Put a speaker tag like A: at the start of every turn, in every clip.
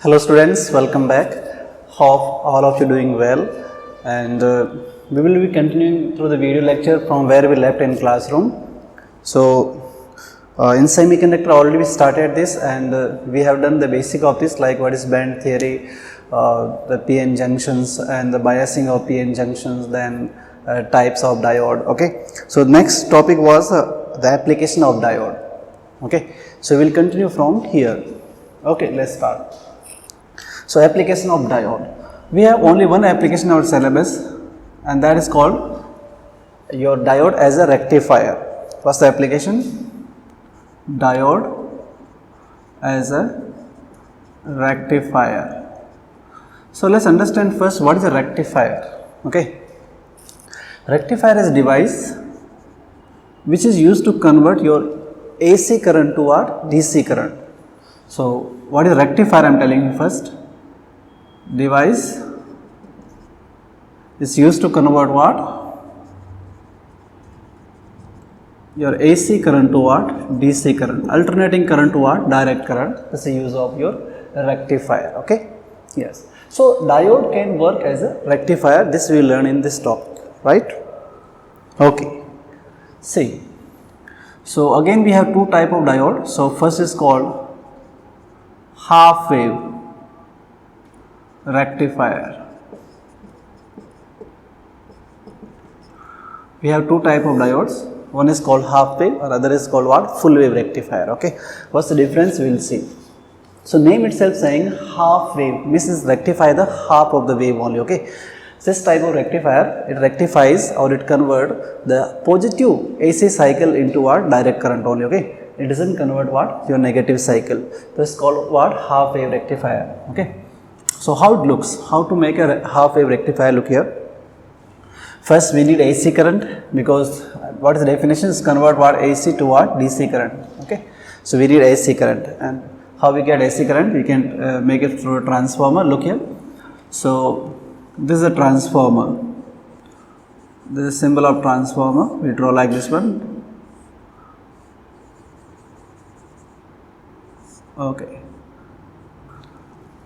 A: Hello students, welcome back. Hope all of you doing well, and we will be continuing through the video lecture from where we left in classroom. So in semiconductor already we started this, and we have done the basic of this, like what is band theory, the PN junctions and the biasing of PN junctions, then types of diode. Okay, so next topic was the application of diode. Okay, so we will continue from here. Okay, let's start. So application of diode, we have only one application in our syllabus, and that is called your diode as a rectifier. What's the application? Diode as a rectifier. So let's understand first what is a rectifier. Okay, rectifier is a device which is used to convert your AC current to what? DC current. So what is rectifier? I am telling you first. Device is used to convert what? Your AC current to what? DC current. Alternating current to what? Direct current. This is the use of your rectifier. Okay. Yes. So diode can work as a rectifier. This we will learn in this topic, right? Okay. See. So again we have two type of diode. So first is called half wave rectifier. We have two type of diodes. One is called half wave, or other is called what? Full wave rectifier. Okay, what's the difference? We will see. So name itself saying half wave means is rectify the half of the wave only. Okay, this type of rectifier, it rectifies or it convert the positive AC cycle into what? Direct current only. Okay, it doesn't convert what? Your negative cycle. This is called what? Half wave rectifier. Okay. So how it looks, how to make a half wave rectifier? Look here. First we need AC current, because what is the definition? Is convert what? AC to what? DC current. Okay. So we need AC current, and how we get AC current? We can make it through a transformer. Look here. So this is a transformer. This is a symbol of transformer. We draw like this one. Okay.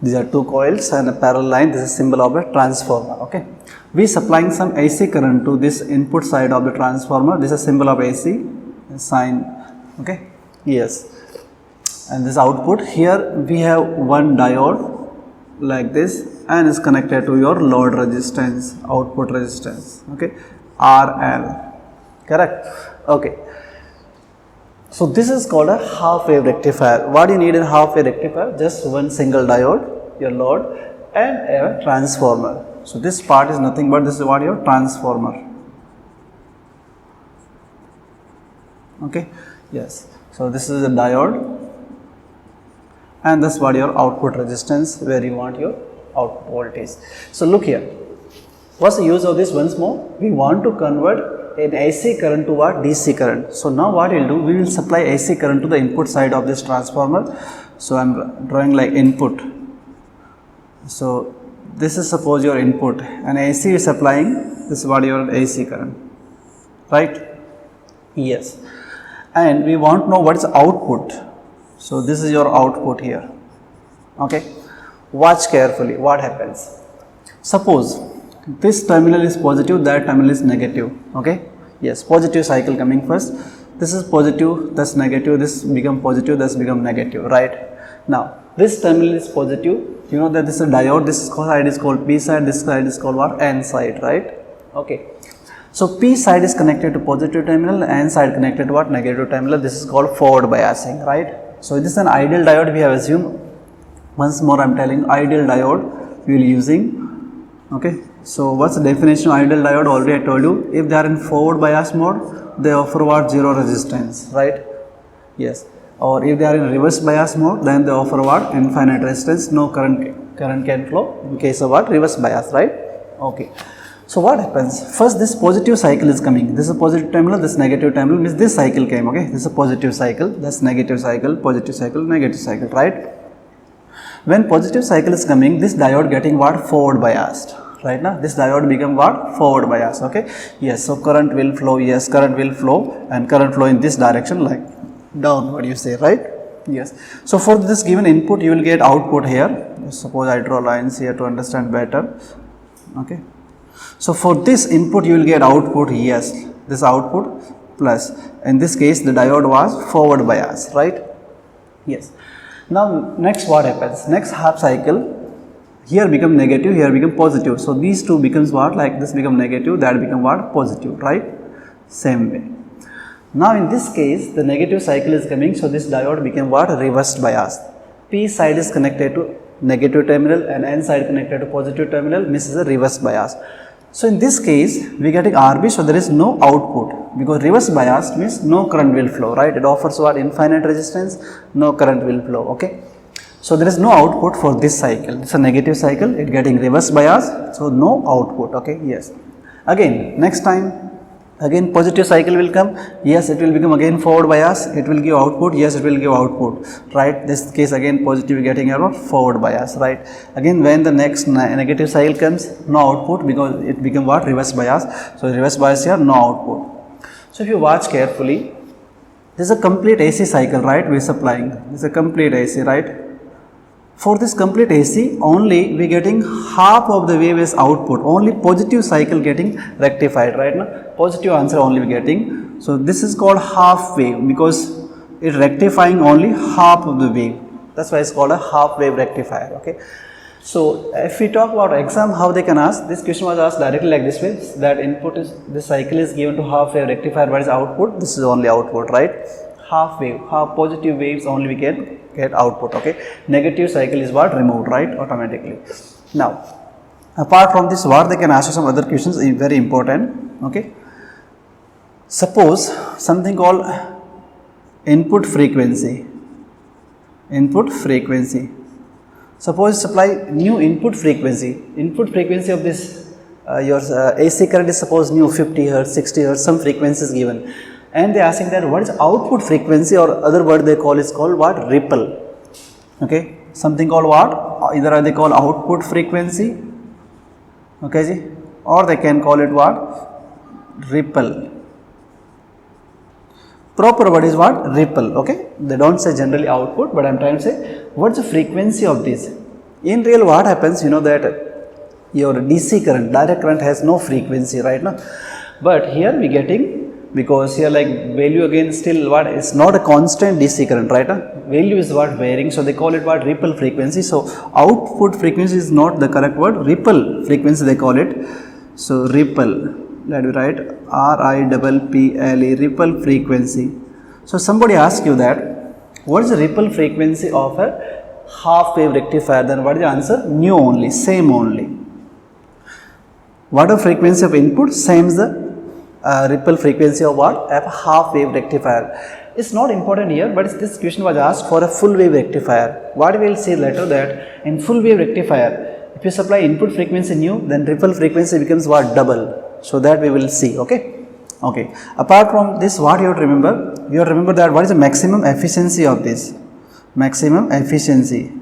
A: These are two coils and a parallel line. This is symbol of a transformer. Okay, we supplying some AC current to this input side of the transformer. This is symbol of AC sign. Okay, yes, and this output. Here we have one diode like this, and is connected to your load resistance, output resistance. Okay, RL. Correct. Okay. So this is called a half wave rectifier. What you need in half wave rectifier? Just one single diode, your load, and a transformer. So this part is nothing but this is what your transformer. Okay. Yes. So this is a diode, and this is what your output resistance, where you want your output voltage. So look here. What's the use of this? Once more, we want to convert an AC current to what? DC current. So now what we'll do, we will supply AC current to the input side of this transformer. So I'm drawing like input. So this is suppose your input, and AC is supplying, this is what your AC current, right? Yes. And we want to know what is output. So this is your output here. Okay, watch carefully what happens. Suppose this terminal is positive, that terminal is negative. Okay, yes, positive cycle coming first. This is positive, that's negative, this become positive, that's become negative, right? Now this terminal is positive. You know that this is a diode. This side is called P side, this side is called what? N side, right? Okay, so P side is connected to positive terminal, N side connected to what? Negative terminal. This is called forward biasing, right? So this is an ideal diode we have assumed. Once more I am telling, ideal diode we will using. Okay, so what's the definition of ideal diode? Already I told you. If they are in forward bias mode, they offer what? Zero resistance, right? Yes. Or if they are in reverse bias mode, then they offer what? Infinite resistance. No current can flow in case of what? Reverse bias, right? Okay. So what happens? First this positive cycle is coming. This is a positive terminal, this negative terminal, means this cycle came. Okay, this is a positive cycle, that's negative cycle, positive cycle, negative cycle, right? When positive cycle is coming, this diode getting what? Forward biased. Right now this diode become what? Forward bias. Okay, yes, so current will flow. Yes, current will flow, and current flow in this direction, like down, what do you say, right? Yes. So for this given input, you will get output here. Suppose I draw lines here to understand better. Okay. So for this input, you will get output. Yes, this output plus. In this case, the diode was forward bias, right? Yes. Now next what happens? Next half cycle, here become negative, here become positive. So these two becomes what? Like this become negative, that become what? Positive, right? Same way. Now in this case, the negative cycle is coming, so this diode became what? Reversed bias. P side is connected to negative terminal and N side connected to positive terminal, means is a reverse bias. So in this case, we are getting RB, so there is no output, because reverse bias means no current will flow, right? It offers what? Infinite resistance, no current will flow, okay? So there is no output for this cycle. It's a negative cycle, it getting reverse bias, so no output, okay? Yes. Again, next time, again positive cycle will come. Yes, it will become again forward bias, it will give output. Yes, it will give output, right? This case again positive getting a forward bias, right? Again when the next negative cycle comes, no output, because it become what? Reverse bias. So reverse bias here, no output. So if you watch carefully, this is a complete AC cycle, right? We are supplying, this is a complete AC, right? For this complete AC, only we getting half of the wave as output, only positive cycle getting rectified, right? Now, positive answer only we getting. So this is called half wave, because it rectifying only half of the wave. That's why it's called a half wave rectifier, okay? So if we talk about exam, how they can ask, this question was asked directly like this way, that input is, this cycle is given to half wave rectifier, what is output? This is only output, right? Half wave, half positive waves only we can get output, okay? Negative cycle is what? Removed, right? Automatically. Now, apart from this, what they can ask you some other questions is very important, okay? Suppose something called input frequency. Input frequency. Suppose supply new input frequency. Input frequency of this your AC current is suppose new 50 Hertz, 60 Hertz, some frequency is given. And they are asking that what is output frequency, or other word they call is called what? Ripple. Okay, something called what? Either they call output frequency, okay ji, or they can call it what? Ripple. Proper word is what? Ripple, okay? They don't say generally output, but I am trying to say what's the frequency of this. In real what happens, you know that your DC current, direct current has no frequency, right now, but here we getting, because here like value again still what is not a constant DC current, right? Value is what? Varying, so they call it what? Ripple frequency. So output frequency is not the correct word, ripple frequency they call it. So ripple, let me write RIPPLE, ripple frequency. So somebody asks you that what is the ripple frequency of a half wave rectifier, then what is the answer? New only, same only. What is the frequency of input? Same as the ripple frequency of what? A half wave rectifier. It's not important here, but this question was asked for a full wave rectifier. What we will see later, that in full wave rectifier, if you supply input frequency new, then ripple frequency becomes what? Double. So that we will see, okay? Okay. Apart from this, what you have to remember? You have to remember that what is the maximum efficiency of this? Maximum efficiency.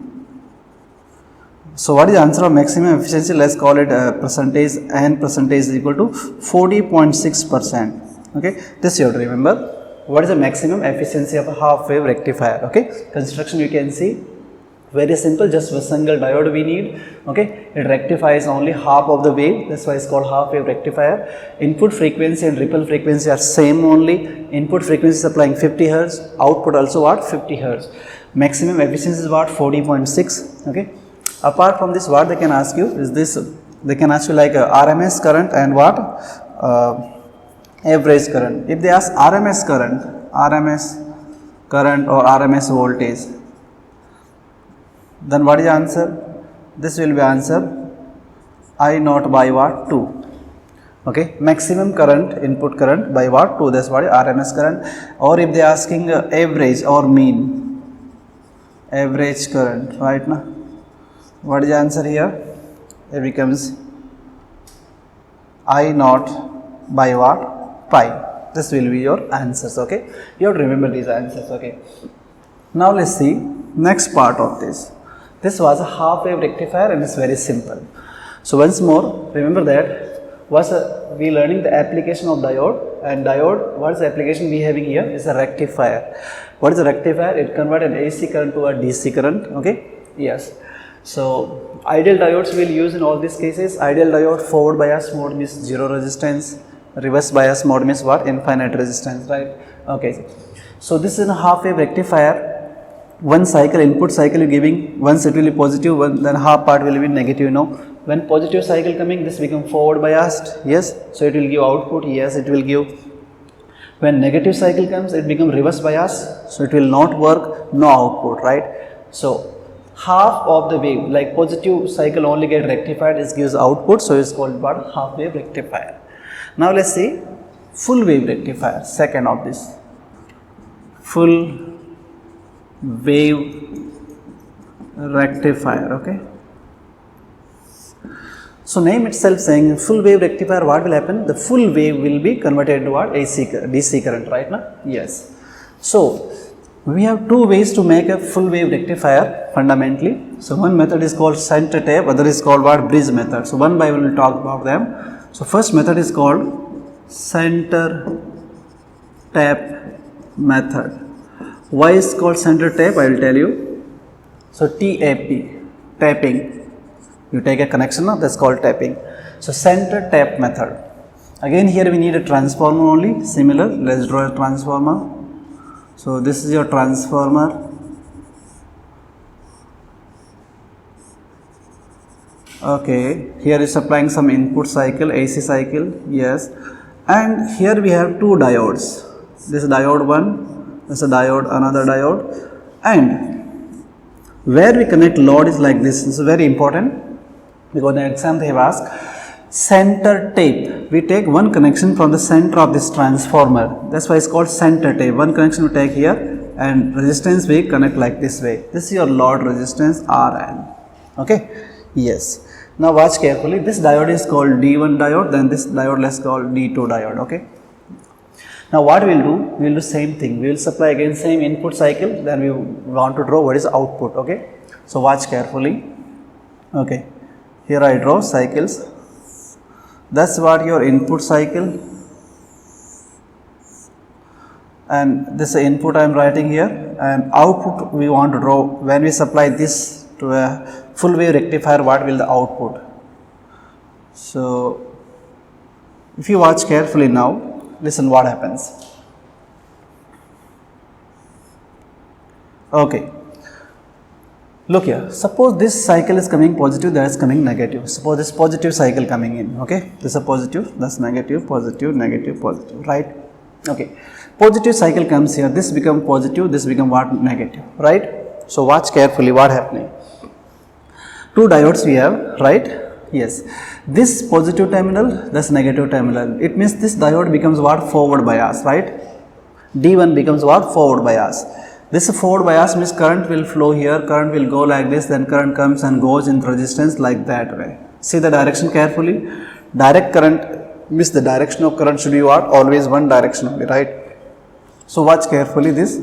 A: So what is the answer of maximum efficiency? Let's call it percentage, and percentage is equal to 40.6%. Okay, this you have to remember. What is the maximum efficiency of a half wave rectifier? Okay, construction you can see very simple, just a single diode we need. Okay, it rectifies only half of the wave, that's why it's called half wave rectifier. Input frequency and ripple frequency are same only. Input frequency is applying 50 Hertz, output also what? 50 Hertz. Maximum efficiency is what? 40.6. okay. Apart from this, what they can ask you is this, they can ask you like RMS current and what? Average current. If they ask RMS current or RMS voltage, then what is the answer? This will be answer I naught by what? 2. Okay, maximum current, input current by what? 2. That's what is RMS current. Or if they are asking average or mean, average current, right now, what is the answer here? It becomes I naught by what? Pi. This will be your answers, okay. You have to remember these answers, okay. Now let's see next part of this. This was a half wave rectifier and it's very simple. So once more, remember that we learning the application of diode, and diode, what is the application we having here is a rectifier. What is a rectifier? It converts an AC current to a DC current, okay? Yes. So ideal diodes we will use in all these cases. Ideal diode, forward bias mode means zero resistance, reverse bias mode means what? Infinite resistance, right? Okay. So this is a half wave rectifier. One cycle, input cycle you giving, once it will be positive, then half part will be negative, you know. When positive cycle coming, this become forward biased, yes, so it will give output, yes, it will give. When negative cycle comes, it become reverse bias, so it will not work, no output, right? So half of the wave, like positive cycle only get rectified, it gives output, so it's called what? Half wave rectifier. Now let's see full wave rectifier, second of this. Full wave rectifier, okay. So name itself saying full wave rectifier, what will happen? The full wave will be converted to what? DC current, right now? Yes. So we have two ways to make a full wave rectifier fundamentally. So one method is called center tap, other is called what? Bridge method. So one by one we will talk about them. So first method is called center tap method. Why is called center tap? I will tell you. So TAP, tapping. You take a connection, no? That's called tapping. So center tap method. Again here we need a transformer only. Similar. Let's draw a transformer. So this is your transformer. Okay. Here is supplying some input cycle, AC cycle. Yes. And here we have two diodes. This is diode 1. This is a diode, another diode, and where we connect load is like this. This is very important because in exam they have asked center tape. We take one connection from the center of this transformer. That's why it's called center tape. One connection we take here and resistance we connect like this way. This is your load resistance RN. Okay. Yes. Now watch carefully. This diode is called D1 diode. Then this diode let's call D2 diode. Okay. Now what we will do? We will do same thing. We will supply again same input cycle. Then we want to draw what is output. Okay. So watch carefully. Okay. Here I draw cycles. That's what your input cycle. And this input I am writing here. And output we want to draw. When we supply this to a full wave rectifier, what will the output? So if you watch carefully now. Listen what happens. Okay. Look here. Suppose this cycle is coming positive, that is coming negative. Suppose this positive cycle coming in. Okay. This is a positive, that's negative, positive, negative, positive. Right? Okay. Positive cycle comes here. This become positive, this become what? Negative. Right? So watch carefully what happening. Two diodes we have, right? Yes. This positive terminal, that's negative terminal. It means this diode becomes what? Forward bias, right? D1 becomes what? Forward bias. This forward bias means current will flow here, current will go like this, then current comes and goes in resistance like that way. See the direction carefully. Direct current means the direction of current should be what? Always one direction only, right? So watch carefully this.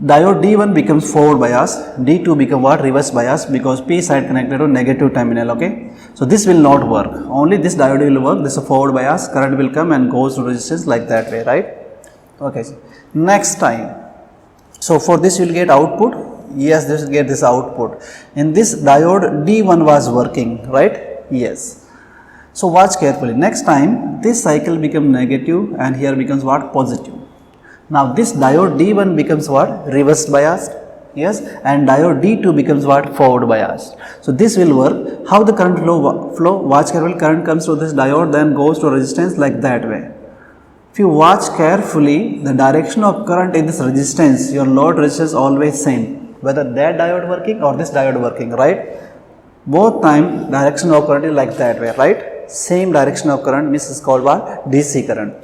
A: Diode D1 becomes forward bias, D2 become what? Reverse bias, because P side connected to negative terminal, okay. So this will not work, only this diode will work. This is a forward bias, current will come and goes to resistance like that way, right? Okay. Next time, so for this you will get output, yes, this will get this output. In this diode D1 was working, right? Yes. So watch carefully. Next time this cycle become negative and here becomes what? Positive. Now this diode D1 becomes what? Reverse biased, yes, and diode D2 becomes what? Forward biased. So this will work. How the current flow? Watch carefully. Current comes to this diode, then goes to resistance like that way. If you watch carefully, the direction of current in this resistance, your load resistance always same. Whether that diode working or this diode working, right? Both time direction of current is like that way, right? Same direction of current means is called what? DC current.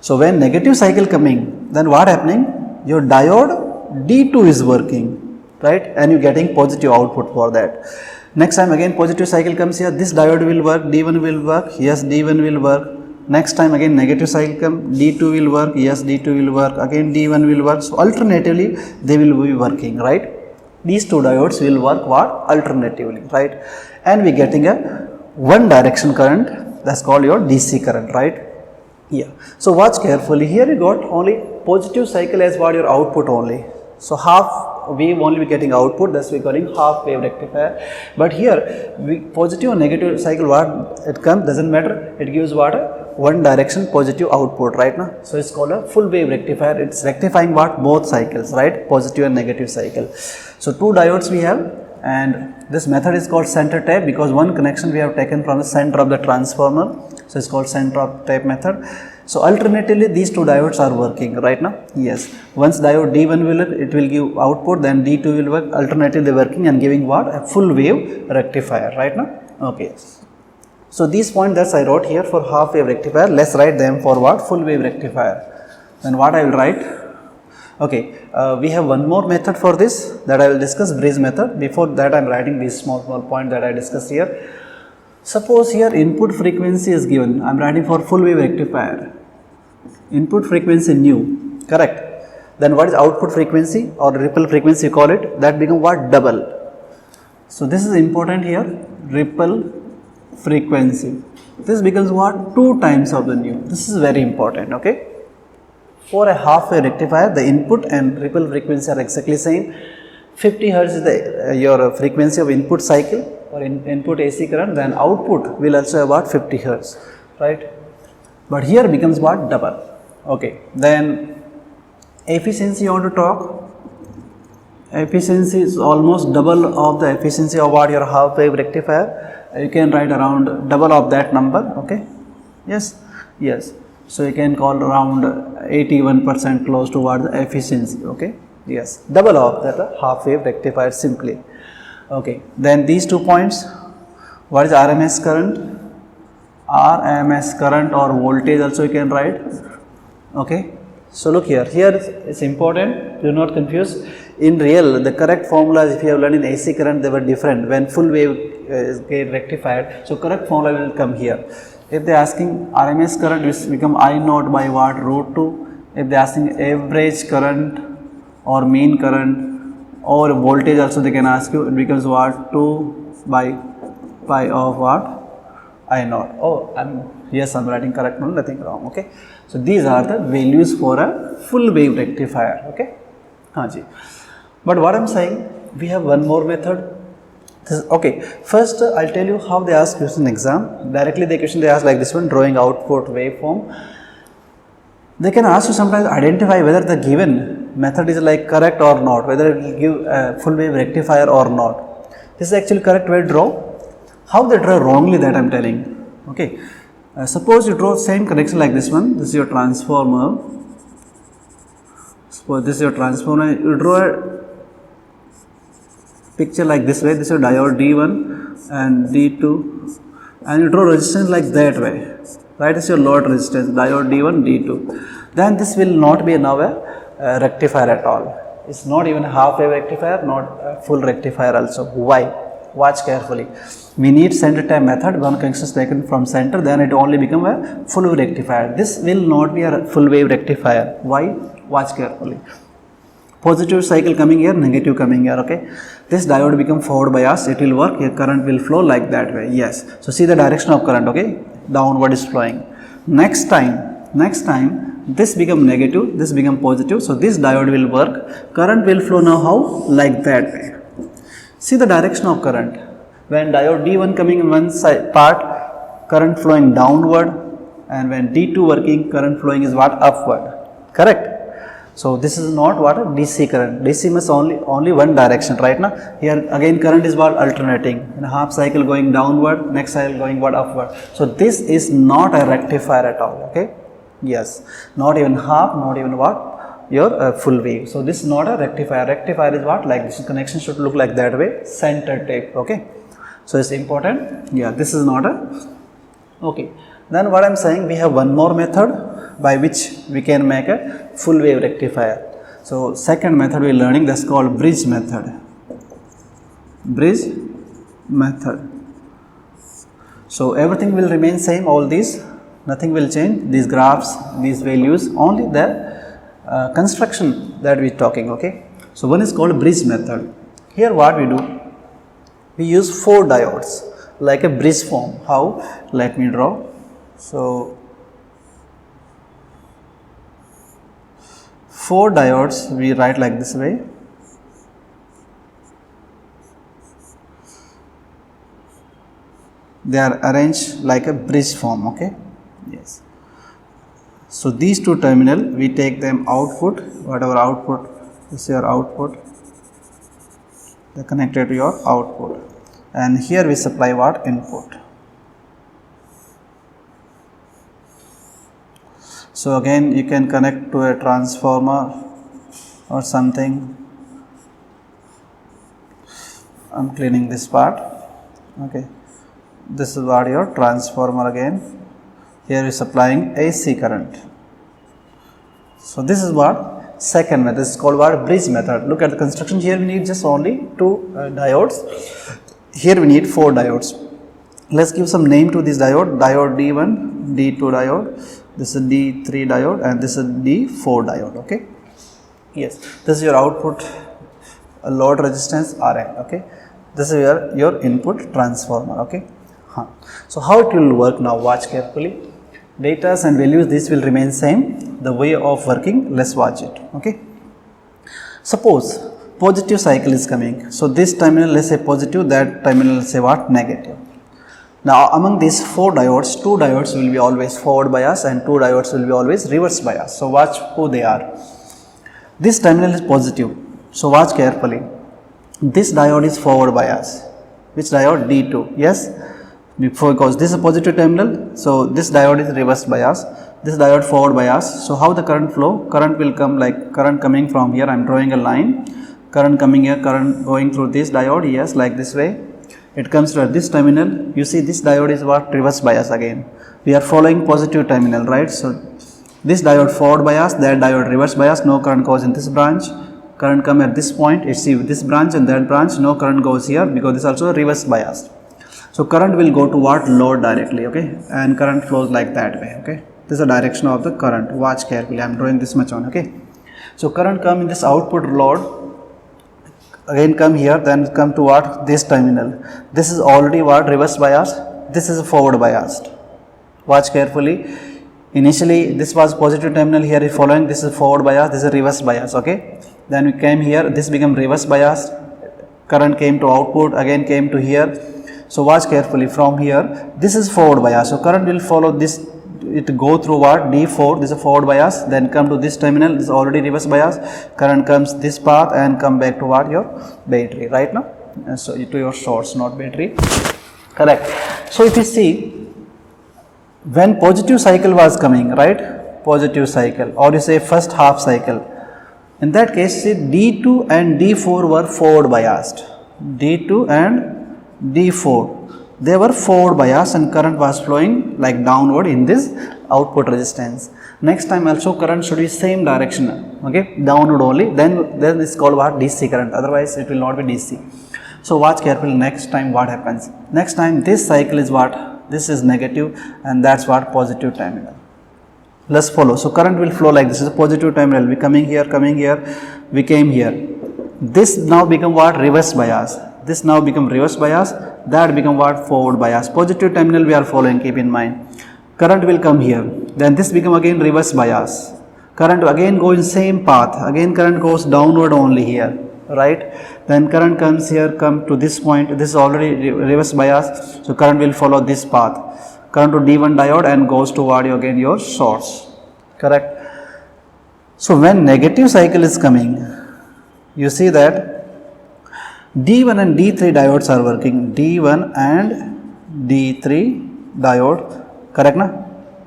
A: So when negative cycle coming, then what happening? Your diode D2 is working, right? And you getting positive output for that. Next time again positive cycle comes here, this diode will work, D1 will work, yes, D1 will work. Next time again negative cycle come, D2 will work, yes, D2 will work, again D1 will work. So alternatively they will be working, right? These two diodes will work what? Alternatively, right? And we getting a one direction current that's called your DC current, right? Yeah. So watch carefully. Here you got only positive cycle as what your output only. So half wave only we getting output, that's we calling half wave rectifier. But here positive and negative cycle what it comes doesn't matter. It gives what one direction positive output, right now. So it's called a full wave rectifier. It's rectifying what both cycles, right? Positive and negative cycle. So two diodes we have, and this method is called center tape because one connection we have taken from the center of the transformer. So it's called center of tape method. So alternatively these two diodes are working right now. Yes, once diode D1 will it will give output, then D2 will work, alternatively working and giving what a full wave rectifier right now. Okay. So these points that I wrote here for half wave rectifier, let's write them for what full wave rectifier. Then what I will write? Okay, we have one more method for this that I will discuss, bridge method. Before that I am writing these small point that I discussed here. Suppose here input frequency is given, I am writing for full wave rectifier. Input frequency nu, correct. Then what is output frequency or ripple frequency you call it, that become what double. So this is important here, ripple frequency. This becomes what 2 times of the nu. This is very important, okay. For a half wave rectifier, the input and ripple frequency are exactly same. 50 Hz is the your frequency of input cycle or input AC current, then output will also have what 50 Hz, right. But here becomes what double. Okay, then efficiency you want to talk. Efficiency is almost double of the efficiency of what your half wave rectifier. You can write around double of that number. Okay, yes, yes. So you can call around 81% close to what the efficiency. Okay, yes, double of that half wave rectifier simply. Okay, then these 2 points. What is RMS current? RMS current or voltage also you can write. Okay, so look here, it's important, do not confuse. In real, the correct formulas if you have learned in AC current, they were different when full wave is get rectified. So correct formula will come here. If they are asking RMS current, it become I naught by what √2. If they are asking average current or mean current or voltage also they can ask you, it becomes what 2 by pi of what I naught. Oh, yes, I'm writing correct, no, nothing wrong. Okay, so these are the values for a full wave rectifier. Okay, Haji. But what I'm saying, we have one more method. Okay, first I'll tell you how they ask question in exam. Directly the question they ask like this one, drawing output waveform. They can ask you sometimes identify whether the given method is like correct or not, whether it will give a full wave rectifier or not. This is actually correct way to draw. How they draw wrongly, that I am telling. Okay, suppose you draw same connection like this one. This is your transformer. Suppose this is your transformer. You draw a picture like this way. This is your diode D1 and D2, and you draw resistance like that way. Right? This is your load resistance. Diode D1, D2. Then this will not be now a rectifier at all. It's not even a half wave rectifier, not a full rectifier also. Why? Watch carefully. We need center tape method. One connection is taken from center, then it only become a full wave rectifier. This will not be a full wave rectifier. Why? Watch carefully. Positive cycle coming here, negative coming here. Okay, this diode become forward bias. It will work. Your current will flow like that way. Yes. So see the direction of current. Okay, downward is flowing. Next time this become negative, this become positive. So this diode will work. Current will flow now how? Like that way. See the direction of current. When diode D1 coming in one side part, current flowing downward, and when D2 working, current flowing is what? Upward. Correct? So this is not what a DC current. DC must only one direction, right now. Here again current is what? Alternating. In a half cycle going downward, next cycle going what? Upward. So this is not a rectifier at all. Okay? Yes. Not even half, not even what? Your full wave. So this is not a rectifier. Rectifier is what? Like this connection should look like that way, center tape. Okay, so it's important. Yeah, this is not a. Okay, then what I'm saying, we have one more method by which we can make a full wave rectifier. So second method we're learning, that's called bridge method. Bridge method. So everything will remain same, all these, nothing will change, these graphs, these values, only the construction that we're talking. Okay, so one is called bridge method. Here what we do, we use 4 diodes like a bridge form. How? Let me draw. So 4 diodes we write like this way. They are arranged like a bridge form, okay? Yes. So these two terminal, we take them output, whatever output, this is your output, they are connected to your output, and here we supply what? Input. So again you can connect to a transformer or something. I am cleaning this part, okay. This is what your transformer again. Here is supplying AC current. So this is what second method. This is called what? Bridge method. Look at the construction. Here we need just only 2 diodes. Here we need 4 diodes. Let's give some name to this diode. Diode D1, D2 diode. This is D3 diode, and this is D4 diode. Okay. Yes. This is your output load resistance RL. Okay. This is your input transformer. Okay. So how it will work now? Watch carefully. Datas and values, this will remain same. The way of working, let's watch it. Okay. Suppose positive cycle is coming. So this terminal, let's say positive, that terminal, let's say what? Negative. Now among these 4 diodes, 2 diodes will be always forward bias and 2 diodes will be always reverse bias. So watch who they are. This terminal is positive. So watch carefully. This diode is forward bias. Which diode? D2. Yes. Because this is a positive terminal, so this diode is reverse bias, this diode forward bias. So how the current flow? Current will come like current coming from here. I am drawing a line. Current coming here, current going through this diode. Yes, like this way. It comes to this terminal. You see this diode is what? Reverse bias again. We are following positive terminal, right? So this diode forward bias, that diode reverse bias. No current goes in this branch. Current come at this point. It's this branch and that branch. No current goes here because this is also reverse bias. So current will go to what? Load directly, okay, and current flows like that way, okay. This is the direction of the current. Watch carefully. I am drawing this much on, okay. So current come in this output load, again come here, then come to what? This terminal. This is already what? Reverse bias. This is forward biased. Watch carefully. Initially this was positive terminal, here is following. This is forward bias. This is reverse bias, okay. Then we came here. This became reverse bias. Current came to output. Again came to here. So watch carefully from here. This is forward bias. So current will follow this. It go through what? D4. This is forward bias. Then come to this terminal. This is already reverse bias. Current comes this path and come back to what? Your battery. Right now. So to your source, not battery. Correct. So if you see, when positive cycle was coming, right? Positive cycle, or you say first half cycle. In that case, see D2 and D4 were forward biased. D2 and D4, they were forward bias and current was flowing like downward in this output resistance. Next time also current should be same direction, okay, downward only. Then it's called what? DC current. Otherwise it will not be DC. So watch carefully. Next time what happens? Next time this cycle is what? This is negative and that's what? Positive terminal. Let's follow. So current will flow like this. Is a positive terminal. We coming here, we came here. This now become what? Reverse bias. This now become reverse bias. That become what? Forward bias. Positive terminal we are following, keep in mind. Current will come here. Then this become again reverse bias. Current again go in same path. Again current goes downward only here, right? Then current comes here, come to this point. This is already reverse bias. So current will follow this path. Current to D1 diode and goes toward again your source. Correct. So when negative cycle is coming, you see that D1 and D3 diodes are working. D1 and D3 diode, correct na?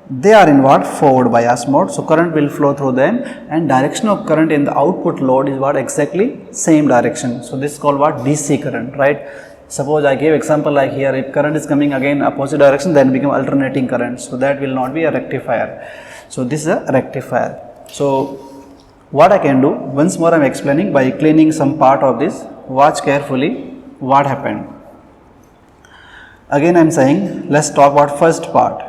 A: They are in what? Forward bias mode. So current will flow through them and direction of current in the output load is what? Exactly same direction. So this is called what? DC current, right? Suppose I gave example like here, if current is coming again opposite direction, then become alternating current. So that will not be a rectifier. So this is a rectifier. So what I can do, once more I am explaining by cleaning some part of this. Watch carefully what happened. Again I am saying, let's talk about first part.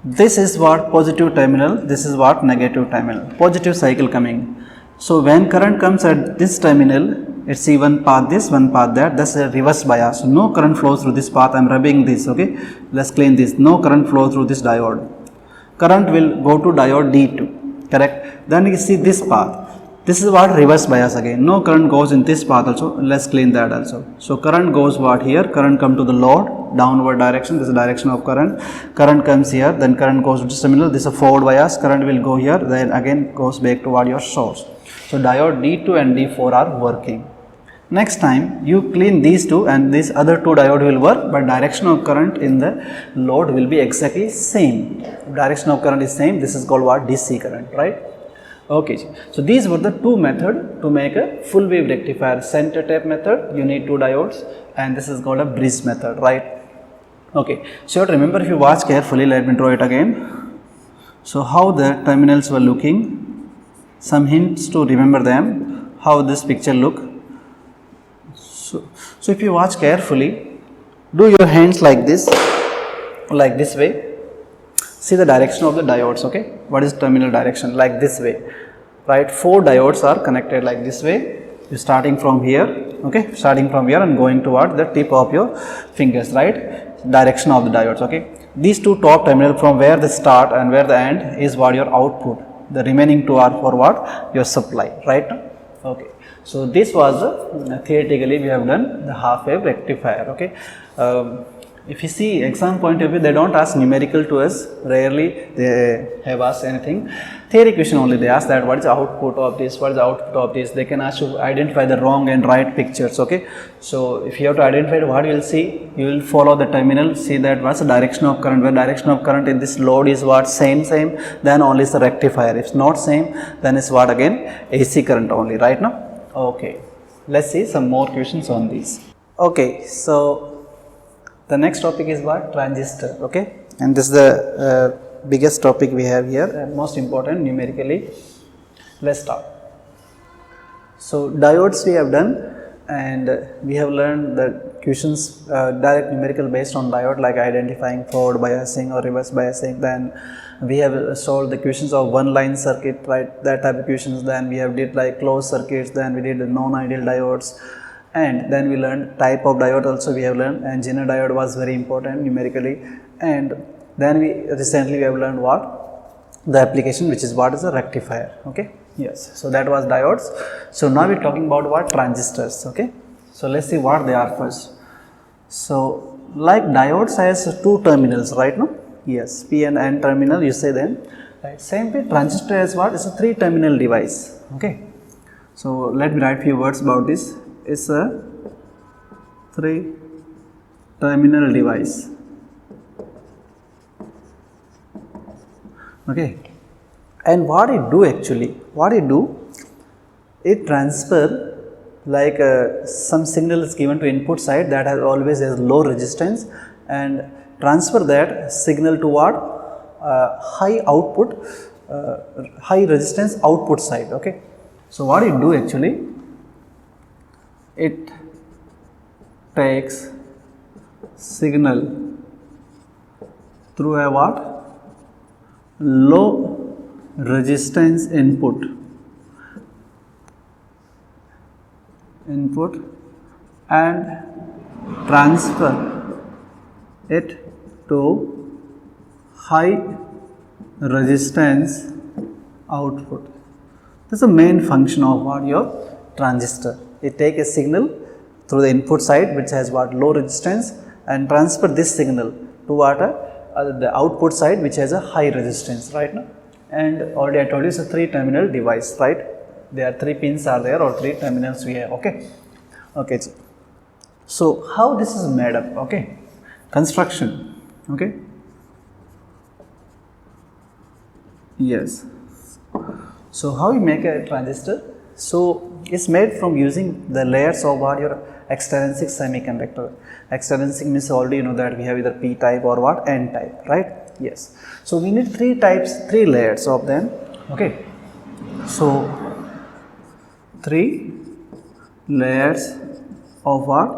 A: This is what? Positive terminal, this is what? Negative terminal. Positive cycle coming. So when current comes at this terminal, let's see one path this, one path that, that's a reverse bias. So no current flows through this path. I'm rubbing this, okay. Let's clean this. No current flow through this diode. Current will go to diode D2, correct. Then you see this path. This is what reverse bias again. No current goes in this path also. Let's clean that also. So current goes what here? Current come to the load, downward direction. This is the direction of current. Current comes here. Then current goes to this terminal. This is a forward bias. Current will go here. Then again goes back toward your source. So diode D2 and D4 are working. Next time you clean these two and these other two diode will work, but direction of current in the load will be exactly same. Direction of current is same. This is called what? DC current, right? Okay, so these were the two methods to make a full wave rectifier. Center tap method, you need two diodes, and this is called a bridge method, right? Okay, so remember, if you watch carefully, let me draw it again. So how the terminals were looking, some hints to remember them, how this picture look. So if you watch carefully, do your hands like this way. See the direction of the diodes, okay. What is terminal direction? Like this way, right? 4 diodes are connected like this way. You're starting from here, okay. Starting from here and going toward the tip of your fingers, right? Direction of the diodes, okay. These two top terminal, from where they start and where the end is what your output. The remaining two are for what? Your supply, right? Okay. So this was theoretically we have done the half wave rectifier, okay. If you see exam point of view, they don't ask numerical to us. Rarely they have asked anything. Theory question only they ask that what is the output of this, what is the output of this. They can ask you identify the wrong and right pictures, okay. So if you have to identify what you will see, you will follow the terminal, see that what's the direction of current. Where direction of current in this load is what? Same, then only is the rectifier. If it's not same, then it's what again? AC current only, right now. Okay, let's see some more questions on these. Okay, so the next topic is what? Transistor, okay. And this is the biggest topic we have here and most important numerically. Let's start. So diodes we have done, and we have learned the questions direct numerical based on diode, like identifying forward biasing or reverse biasing. Then we have solved the questions of one line circuit, right? That type of questions. Then we have did like closed circuits. Then we did the non-ideal diodes. And then we learned type of diode also we have learned, and Zener diode was very important numerically. And then we recently we have learned what? The application, which is what is a rectifier, okay. Yes, so that was diodes. So now we are talking about what? Transistors, okay. So let's see what they are first. So like diodes has two terminals, right? No, yes, P and N terminal you say then, right? Same way transistor has what? It's a 3 terminal device, okay. So let me write few words about this. It's a 3 terminal device, okay. And what it do actually, it transfer like some signal is given to input side that always has low resistance, and transfer that signal to what? High output, high resistance output side, okay. So what it do actually, it takes signal through a what? Low resistance input and transfer it to high resistance output. This is the main function of what? Your transistor. It take a signal through the input side which has what? Low resistance, and transfer this signal to what? The output side which has a high resistance, right now. And already I told you it's a 3 terminal device, right? There are 3 pins are there, or 3 terminals we have, okay. Okay, so how this is made up, okay? Construction, okay. Yes, so how we make a transistor? So it's made from using the layers of what? Your extrinsic semiconductor. Extrinsic means already you know that we have either P type or what? N type, right? Yes. So we need 3 types, 3 layers of them, okay. So 3 layers of what?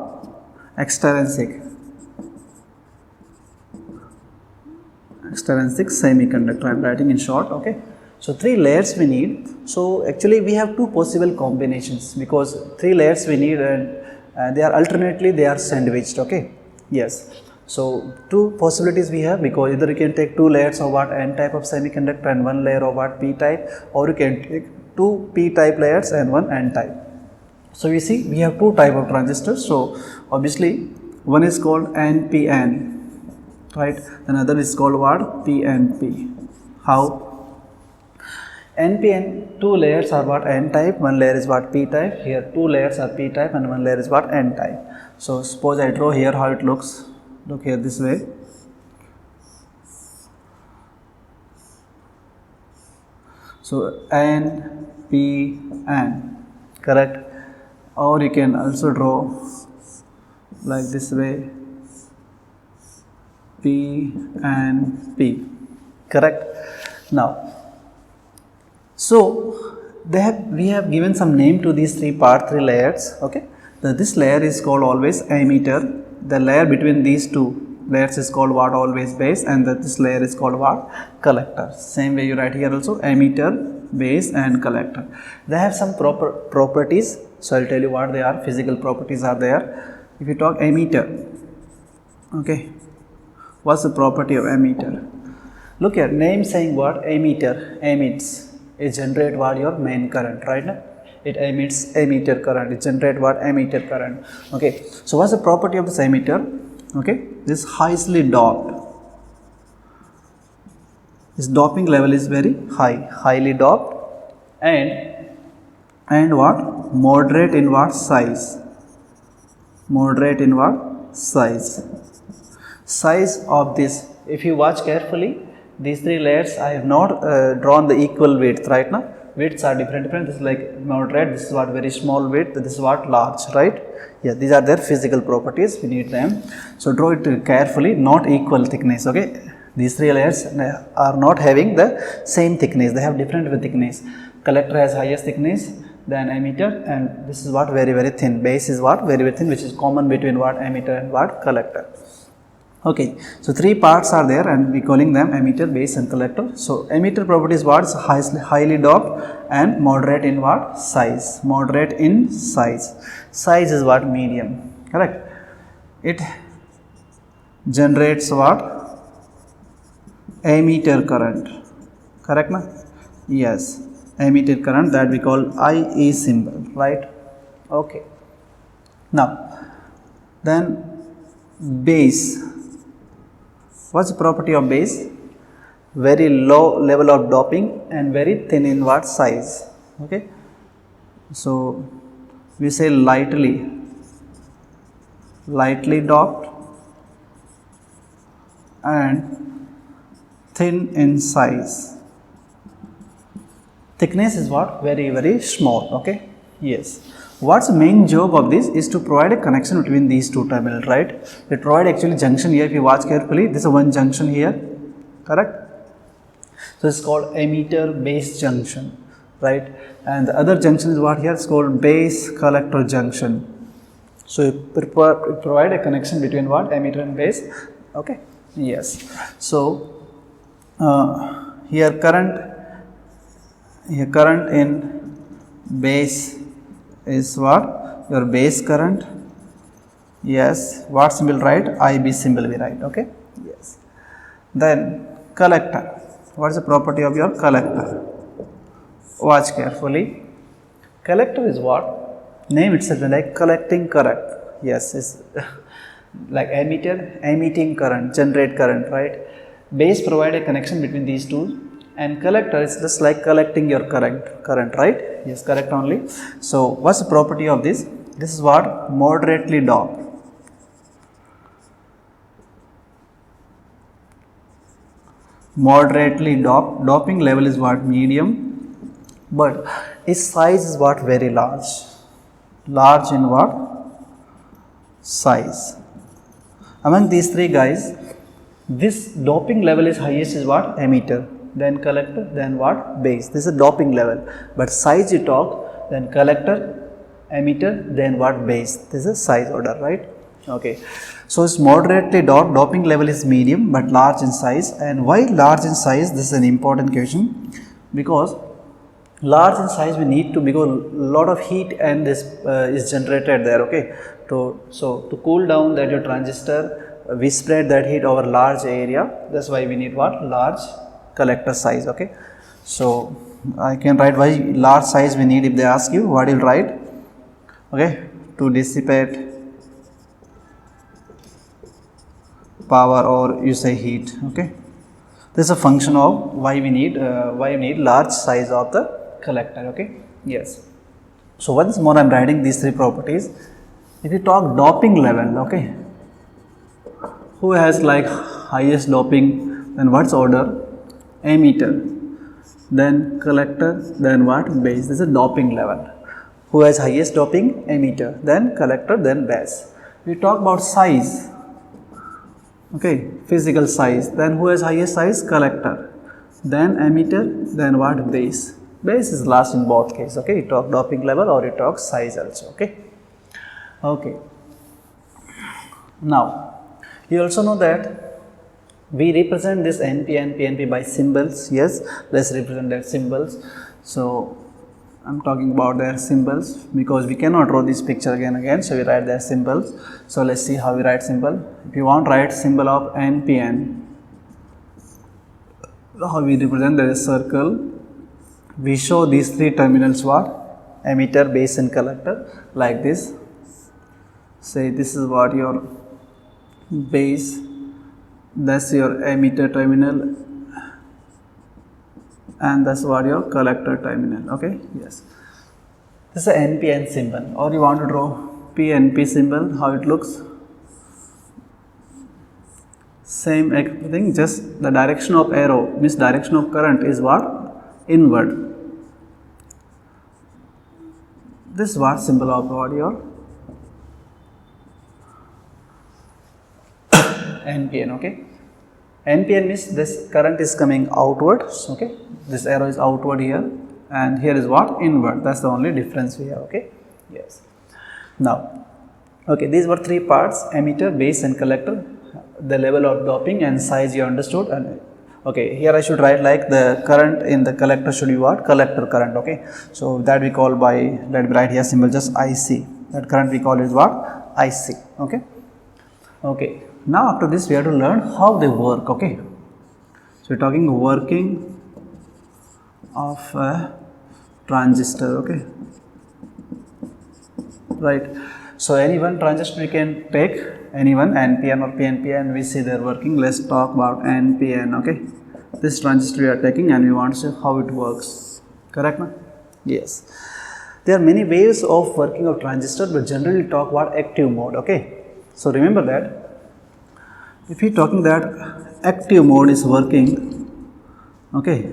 A: Extrinsic semiconductor, I am writing in short, okay. So 3 layers we need. So actually we have 2 possible combinations, because 3 layers we need, and they are alternately they are sandwiched. Okay, yes. So 2 possibilities we have, because either you can take 2 layers of what N type of semiconductor and 1 layer of what P type, or you can take 2 P type layers and 1 N type. So you see we have 2 type of transistors. So obviously one is called NPN, right? Another is called what? PNP. How? NPN, 2 layers are what? N type, 1 layer is what? P type. Here 2 layers are P type and 1 layer is what? N type. So suppose I draw here how it looks. Look here this way. So N, P, N, correct? Or you can also draw like this way, P and P, correct? Now, so we have given some name to these 3 layers. Okay, this layer is called always emitter. The layer between these 2 layers is called what? Always base, and this layer is called what? Collector. Same way you write here also, emitter, base and collector. They have some properties. So I'll tell you what they are. Physical properties are there. If you talk emitter, okay, what's the property of emitter? Look here, name saying what? Emitter, emits, it generate what? Your main current, right? It emits emitter current, it generate what? Emitter current. Okay, so what's the property of this emitter? Okay, this highly doped, this doping level is very high, highly doped, and what? Moderate in what? Size. Moderate in what? Size. Size of this, if you watch carefully, these 3 layers I have not drawn the equal width right now. Widths are different. This is like moderate, this is what? Very small width, this is what? Large, right? Yeah, these are their physical properties, we need them. So draw it carefully, not equal thickness. Okay, these 3 layers are not having the same thickness, they have different thickness. Collector has highest thickness than emitter, and this is what? Very very thin. Base is what? Very very thin, which is common between what? Emitter and what? Collector. Okay, so 3 parts are there, and we calling them emitter, base and collector. So emitter property is what? Highly doped and moderate in what? Size. Moderate in size. Size is what? Medium, correct? It generates what? Emitter current, correct na? Yes, emitter current, that we call IE symbol, right? Okay, now then base. What's the property of base? Very low level of doping and very thin in what? Size. Okay, so we say lightly doped and thin in size. Thickness is what? Very very small. Okay, yes. What's the main job of this is to provide a connection between these 2 terminals, right? They provide actually junction here. If you watch carefully, this is one junction here, correct? So it's called emitter base junction, right? And the other junction is what here? It's called base collector junction. So you provide a connection between what? Emitter and base. Okay, yes. So here current in base is what? Your base current. Yes, what symbol write? IB symbol we write. Okay, yes. Then collector. What is the property of your collector? Watch carefully. Collector is what? Name itself like collecting current. Yes, it's like emitter, emitting current, generate current, right? Base provide a connection between these 2. And collector is just like collecting your current, right? Yes, correct only. So what's the property of this? This is what? Moderately doped. Moderately doped. Doping level is what? Medium. But its size is what? Very large. Large in what? Size. Among these 3 guys, this doping level is highest is what? Emitter. Then collector, then what? Base. This is a doping level. But size you talk, then collector, emitter, then what? Base. This is size order, right? Okay. So it's moderately doped. Doping level is medium but large in size. And why large in size? This is an important question. because large in size we need to, because lot of heat and this is generated there, okay. So to cool down that your transistor, we spread that heat over large area, that's why we need what? Large collector size, okay. So I can write why large size we need. If they ask you, what you'll write? Okay, to dissipate power, or you say heat, okay. This is a function of why we need large size of the collector, okay. Yes. So once more I am writing these three properties. If you talk doping level, okay, who has like highest doping, then what's order? Emitter, then collector, then what? Base. This is a doping level. Who has highest doping? Emitter, then collector, then base. We talk about size, okay, physical size, then who has highest size? Collector, then emitter, then what? Base. Base is last in both cases, okay. You talk doping level or you talk size also, okay. Okay. Now, you also know that we represent this NP and PNP by symbols. Yes, let's represent their symbols. So, I'm talking about their symbols because we cannot draw this picture again and again. So, we write their symbols. So, let's see how we write symbol. If you want, write symbol of NPN. How we represent there is circle. We show these three terminals what? Emitter, base and collector, like this. Say this is what your base, that's your emitter terminal, and that's what your collector terminal, okay. Yes, this is a NPN symbol. Or you want to draw PNP symbol, how it looks? Same thing, just the direction of arrow means direction of current is what? Inward. This is what symbol of what? Your NPN, okay. NPN means this current is coming outwards, okay. This arrow is outward here, and here is what? Inward. That's the only difference we have, okay. Yes. Now, okay, these were three parts: emitter, base and collector. The level of doping and size you understood. And okay, here I should write like the current in the collector should be what? Collector current, okay. So that we call by, let me write here symbol just IC. That current we call is what? IC, okay. Okay. Now after this we have to learn how they work, okay. So we are talking working of a transistor, okay, right. So any one transistor we can take, any one NPN or PNP, and we see their working. Let's talk about NPN, okay. This transistor we are taking and we want to see how it works, correct na? Yes. There are many ways of working of transistor, but generally talk about active mode, okay. So remember that if you are talking that active mode is working, okay,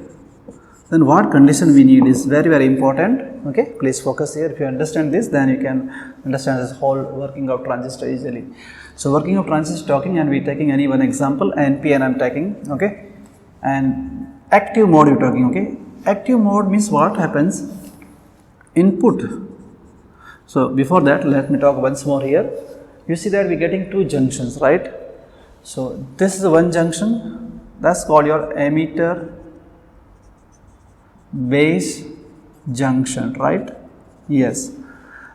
A: then what condition we need is very, very important, okay. Please focus here. If you understand this, then you can understand this whole working of transistor easily. So working of transistor talking, and we taking any one example, NPN I am taking, okay, and active mode you are talking, okay. Active mode means what happens? Input. So before that, let me talk once more here. You see that we are getting two junctions, right? So this is one junction, that's called your emitter base junction, right? Yes.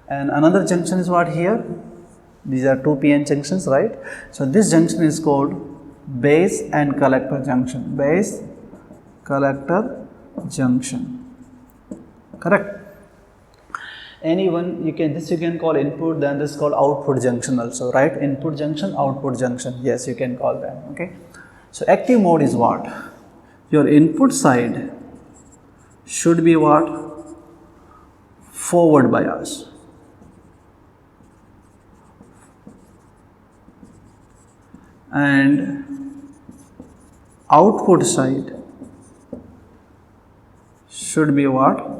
A: And another junction is what here? These are two PN junctions, right? So this junction is called base and collector junction. Base collector junction. Correct? Any one you can call input, then this is called output junction also, right? Input junction, output junction. Yes, you can call them, okay? So active mode is what? Your input side should be what? Forward bias. And output side should be what?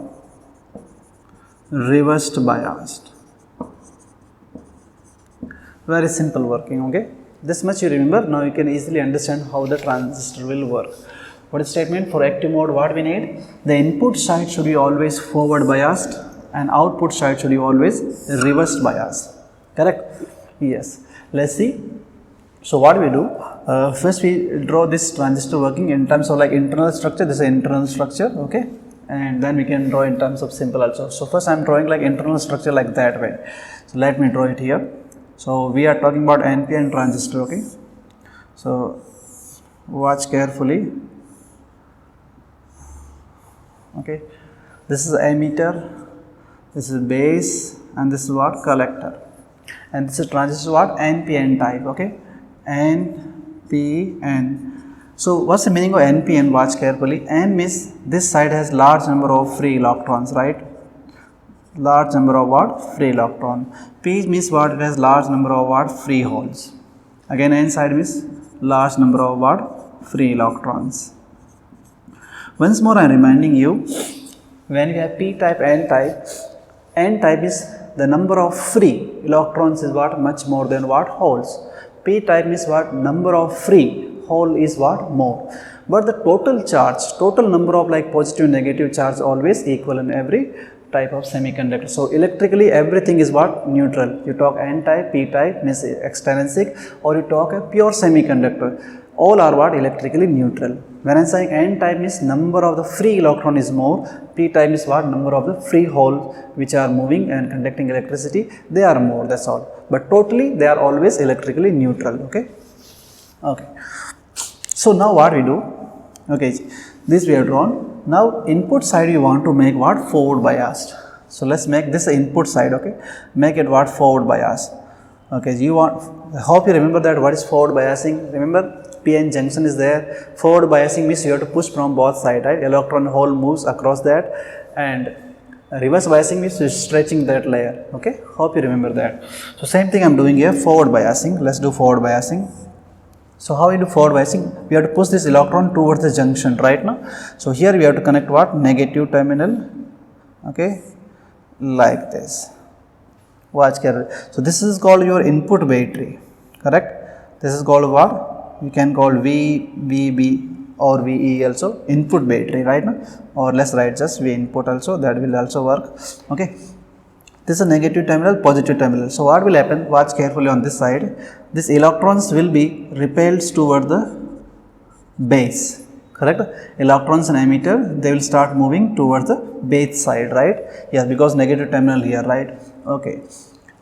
A: Reversed biased. Very simple working, okay. This much you remember. Now you can easily understand how the transistor will work. What is statement for active mode? What we need? The input side should be always forward biased and output side should be always reversed biased. Correct? Yes. Let's see. So what we do? first we draw this transistor working in terms of like internal structure. This is internal structure, okay, and then we can draw in terms of simple also. So first I am drawing like internal structure like that way. So let me draw it here. So we are talking about NPN transistor, okay. So watch carefully, okay. This is emitter, this is base, and this is what, collector, and this is transistor what, NPN type, okay, NPN. So what's the meaning of NPN? Watch carefully. N means this side has large number of free electrons, right? Large number of what? Free electron. P means what? It has large number of what? Free holes. Again N side means large number of what? Free electrons. Once more I am reminding you, when we have P type, N type is the number of free electrons is what? Much more than what? Holes. P type means what? Number of free, hole is what? More. But the total charge, total number of like positive negative charge always equal in every type of semiconductor. So electrically everything is what? Neutral. You talk N type, P type means extrinsic, or you talk a pure semiconductor, all are what? Electrically neutral. When I am saying N type means number of the free electron is more, P type is what? Number of the free holes which are moving and conducting electricity, they are more, that's all. But totally they are always electrically neutral, okay. Okay. So now what we do, okay, this we have drawn. Now input side you want to make what? Forward biased. So let's make this input side, okay, make it what? Forward bias. Okay, you want, I hope you remember that what is forward biasing. Remember, PN junction is there. Forward biasing means you have to push from both sides, right? Electron hole moves across that, and reverse biasing means you're stretching that layer, okay. Hope you remember that. So same thing I am doing here, forward biasing. Let's do forward biasing. So how we do forward biasing? We have to push this electron towards the junction right now. So here we have to connect what? Negative terminal, okay, like this. Watch carefully. So this is called your input battery, correct? This is called what? You can call VB or VE also, input battery right now, or let's write just V input also, that will also work, okay. This is a negative terminal, positive terminal. So what will happen? Watch carefully on this side. These electrons will be repelled toward the base, correct? Electrons in emitter, they will start moving towards the base side, right? Yes, because negative terminal here, right? Okay.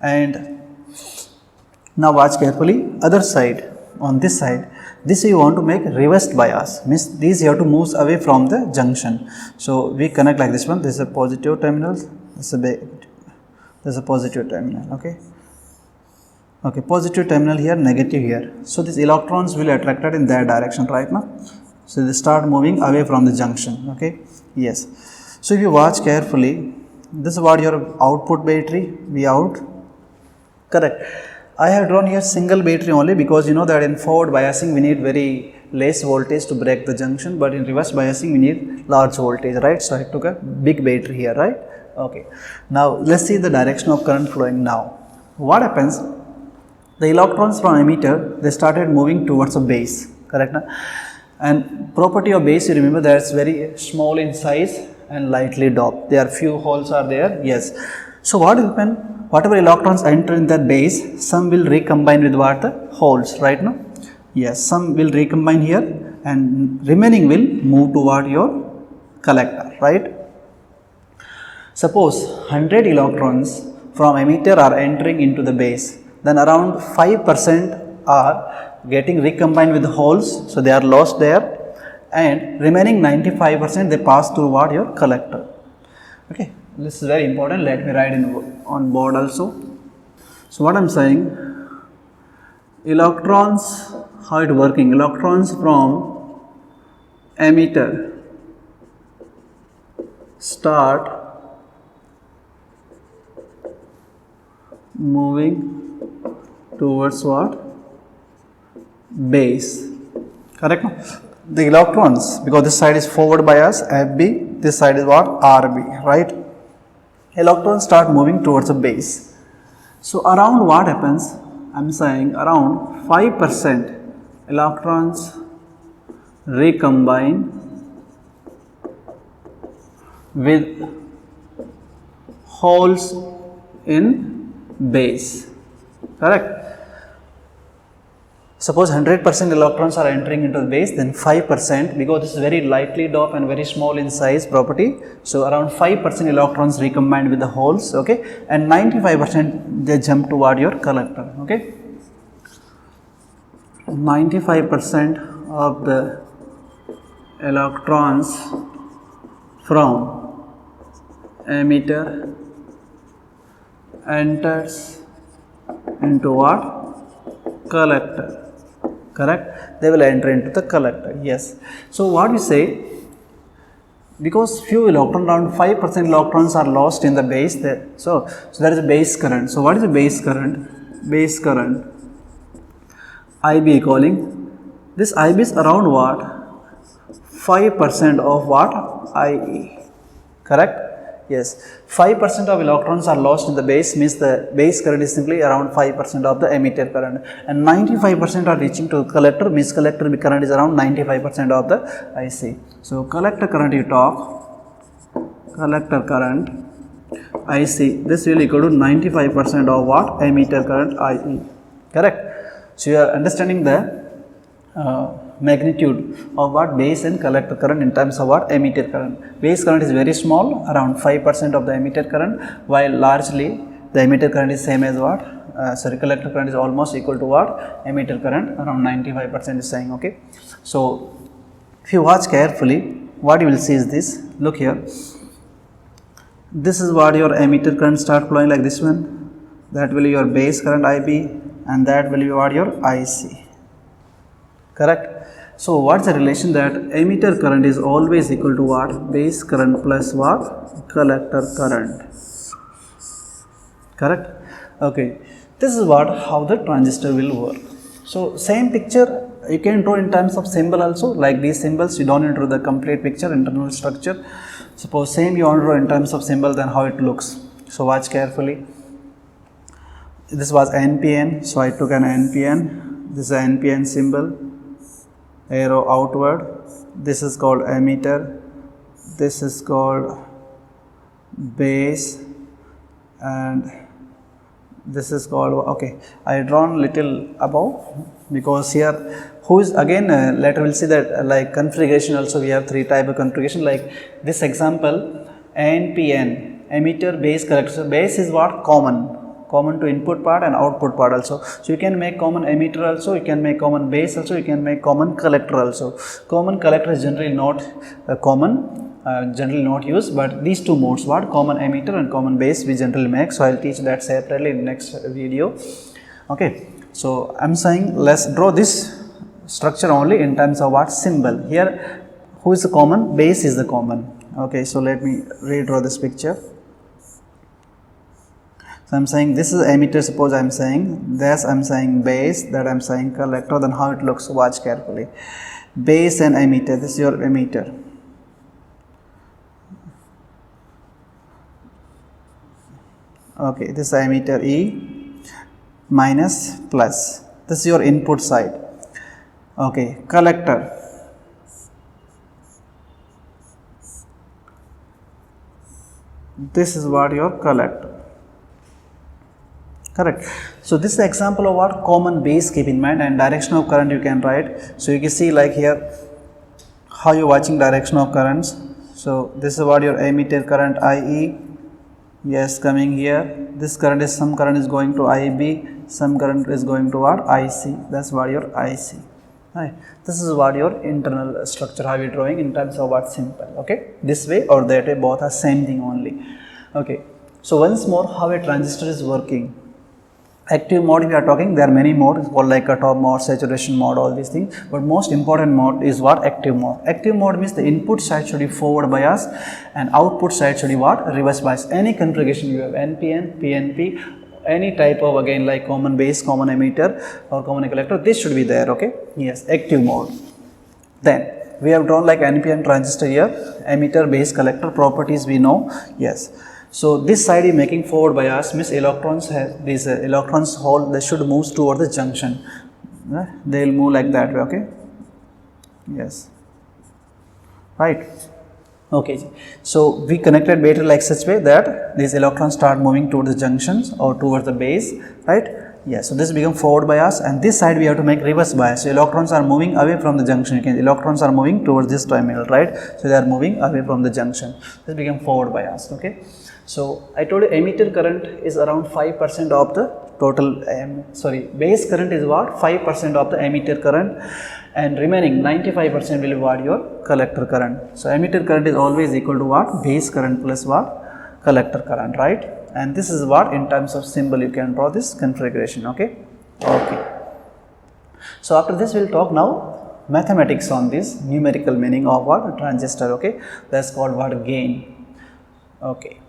A: And now watch carefully, other side, on this side, this you want to make reversed bias, means these you have to move away from the junction. So we connect like this one. This is a positive terminal, this is a positive terminal, okay. Okay, positive terminal here, negative here. So these electrons will attracted in that direction right now. So they start moving away from the junction, okay. Yes. So if you watch carefully, this is what your output battery, V out, correct. I have drawn here single battery only because you know that in forward biasing we need very less voltage to break the junction, but in reverse biasing we need large voltage, right? So I took a big battery here, right? Okay. Now let's see the direction of current flowing now. What happens? The electrons from emitter, they started moving towards a base, correct? And property of base, you remember that it's very small in size and lightly doped. There are few holes are there, yes. So what will happen? Whatever electrons enter in that base, some will recombine with what? The holes, right now? Yes, some will recombine here and remaining will move toward your collector, right? Suppose 100 electrons from emitter are entering into the base, then around 5% are getting recombined with the holes, so they are lost there, and remaining 95% they pass through what? Your collector, okay. This is very important, let me write on board also. So what I am saying, electrons, how it working, electrons from emitter start moving towards what? Base, correct? The electrons, because this side is forward bias FB, this side is what? RB, right? Electrons start moving towards a base. So around what happens? I am saying around 5% electrons recombine with holes in base, correct? Suppose 100% electrons are entering into the base, then 5%, because this is very lightly doped and very small in size property, so around 5% electrons recombined with the holes, okay, and 95% they jump toward your collector, okay. 95% of the electrons from emitter enters into what? Collector. Correct? They will enter into the collector. Yes. So what we say, because few electrons, around 5% electrons are lost in the base there. So there is a base current. So what is the base current? Base current IB calling. This IB is around what? 5% of what? IE. Correct? Yes. 5% of electrons are lost in the base, means the base current is simply around 5% of the emitter current, and 95% are reaching to collector, means collector current is around 95% of the IC. So collector current you talk, collector current IC, this will equal to 95% of what? Emitter current IE. Correct? So you are understanding the magnitude of what? Base and collector current in terms of what? Emitter current. Base current is very small, around 5% of the emitter current, while largely the emitter current is same as what? Collector current is almost equal to what? Emitter current, around 95% is saying, okay. So if you watch carefully, what you will see is this. Look here. This is what your emitter current start flowing like this one. That will be your base current IB, and that will be what? Your IC. Correct? So what's the relation? That emitter current is always equal to what? Base current plus what? Collector current. Correct? Okay. This is what, how the transistor will work. So same picture you can draw in terms of symbol also, like these symbols. You don't need to draw the complete picture, internal structure. Suppose same you want to draw in terms of symbol, then how it looks. So watch carefully. This was NPN, so I took an NPN. This is an NPN symbol, arrow outward. This is called emitter. This is called base, and this is called, okay, I drawn little above, because here who is again later we'll see that like configuration also we have three type of configuration, like this example NPN, emitter, base, collector. So base is what? Common to input part and output part also. So you can make common emitter also, you can make common base also, you can make common collector also. Common collector is generally not generally not used, but these two modes, what? Common emitter and common base, we generally make. So I'll teach that separately in next video. Okay. So I'm saying let's draw this structure only in terms of what? Symbol. Here who is the common? Base is the common. Okay. So let me redraw this picture. So I'm saying this is emitter, suppose I'm saying this, I'm saying base, that I'm saying collector, then how it looks, watch carefully. Base and emitter, this is your emitter. Okay, this is emitter E minus plus, this is your input side. Okay, collector. This is what your collector. Correct. So this is the example of what? Common base, keep in mind, and direction of current you can write. So you can see like here how you watching direction of currents. So this is what your emitter current IE, yes, coming here. This current is, some current is going to IB, some current is going to what? IC. That's what your IC. Right. This is what your internal structure, how we drawing in terms of what? Simple. Okay. This way or that way, both are same thing only. Okay. So once more, how a transistor is working. Active mode we are talking, there are many modes called like cutoff mode, saturation mode, all these things, but most important mode is what? Active mode. Active mode means the input side should be forward bias and output side should be what? Reverse bias. Any configuration you have, NPN, PNP, any type of, again, like common base, common emitter or common collector, this should be there. Okay, yes, active mode. Then we have drawn like NPN transistor here, emitter, base, collector properties we know. Yes. So this side is making forward bias, means electrons have these electrons hole, they should move toward the junction. They will move like that way. Okay. Yes. Right. Okay. So we connected battery like such way that these electrons start moving towards the junctions or towards the base. Right. Yes, so this become forward bias, and this side we have to make reverse bias. So electrons are moving away from the junction. You can, electrons are moving towards this terminal, right? So they are moving away from the junction. This become forward bias. Okay. So I told you emitter current is around 5% of the total. Base current is what? 5% of the emitter current, and remaining 95% will be what? Your collector current. So emitter current is always equal to what? Base current plus what? Collector current, right? And this is what, in terms of symbol, you can draw this configuration. Okay. So after this we will talk now mathematics on this numerical meaning of what? Transistor. Okay, that's called what? Gain. Okay.